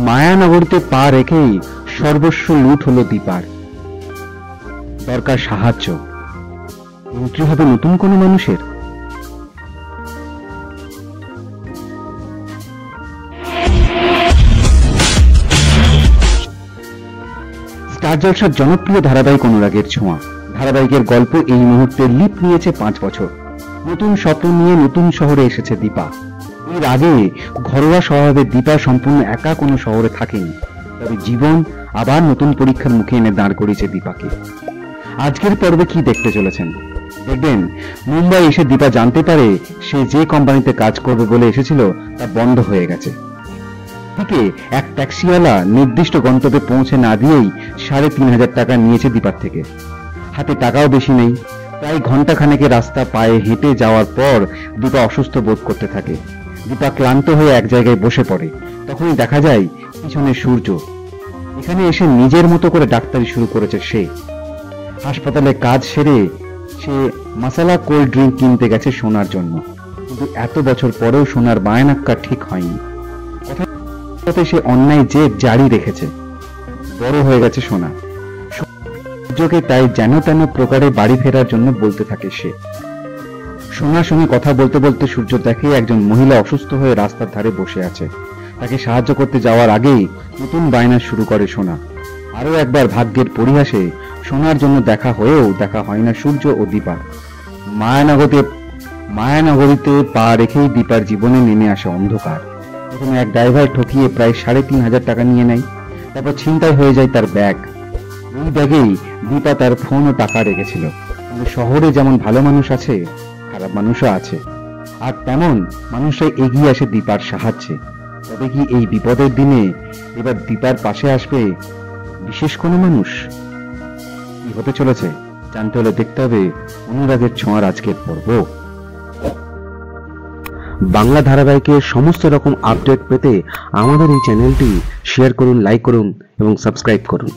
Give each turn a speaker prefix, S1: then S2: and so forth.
S1: মায়ানগরীতে পা রেখেই সর্বস্ব লুট হলো দীপার। দরকার সাহায্য। এন্ট্রি হবে নতুন কোনো মানুষের। স্টার জলসার জনপ্রিয় ধারাবাহিক অনুরাগের ছোঁয়া ধারাবাহিকের গল্প এই মুহূর্তে লিপ নিয়েছে 5 বছর। নতুন স্বপ্ন নিয়ে নতুন শহরে এসেছে দীপা। এর আগে ঘরোয়া স্বভাবে দীপা সম্পূর্ণ একা কোনো শহরে থাকেনি, তবে জীবন আবার নতুন পরীক্ষার মুখে এনে দাঁড় করিয়েছে দীপাকে। আজকের পর্বে কি দেখতে চলেছেন দেখবেন, মুম্বাই এসে দীপা জানতে পারে সে যে কোম্পানিতে কাজ করবে বলে এসেছিল তা বন্ধ হয়ে গেছে। থেকে এক ট্যাক্সিওয়ালা নির্দিষ্ট গন্তব্যে পৌঁছে না দিয়েই ৩,৫০০ টাকা নিয়েছে দীপার থেকে। হাতে টাকাও বেশি নেই। প্রায় ঘন্টাখানেকের রাস্তা পায়ে হেঁটে যাওয়ার পর দীপা অসুস্থ বোধ করতে থাকে। দীপা ক্লান্ত হয়ে এক জায়গায় বসে পড়ে। তখনই দেখা যায় পিছনে সূর্য। এখানে এসে নিজের মতো করে ডাক্তারি শুরু করেছে সে। হাসপাতালে কাজ সেরে সে মশালা কোল্ড ড্রিঙ্ক কিনতে গেছে সোনার জন্য, কিন্তু এত বছর পরেও সোনার বায়নাক্কা ঠিক হয়নি। কথাতে সে অন্যায় জেদ জারি রেখেছে। বড় হয়ে গেছে সোনা। সূর্যকে তাই যেন তেন প্রকারে বাড়ি ফেরার জন্য বলতে থাকে সে। সোনার সঙ্গে কথা বলতে বলতে সূর্য দেখে একজন মহিলা অসুস্থ হয়ে রাস্তার ধারে বসে আছে। তাকে সাহায্য করতে যাওয়ার আগেই নতুন বায়না শুরু করে সোনা। আরো একবার ভাগ্যের পরিহাসে সোনার জন্য দেখা হয়েও দেখা হয় না সূর্য ও দীপা। মায়ানগরীতে পা রেখেই দীপার জীবনে নেমে আসে অন্ধকার। প্রথমে এক ড্রাইভার ঠকিয়ে প্রায় ৩,৫০০ টাকা নিয়ে নেয়। তারপর ছিনতাই হয়ে যায় তার ব্যাগ। ওই ব্যাগেই দীপা তার ফোন ও টাকা রেখেছিল। কিন্তু শহরে যেমন ভালো মানুষ আছে, খারাপ মানুষও আছে, আর তেমন মানুষরাই এগিয়ে আসে দীপার সাহায্যে। তবে কি এই বিপদের দিনে এবার দীপার পাশে আসবে বিশেষ কোনো মানুষ? কি হতে চলেছে জানতে হলে দেখতে হবে অনুরাগের ছোঁয়ার আজকের পর্ব। বাংলা ধারাবাহিকের সমস্ত রকম আপডেট পেতে আমাদের এই চ্যানেলটি শেয়ার করুন, লাইক করুন এবং সাবস্ক্রাইব করুন।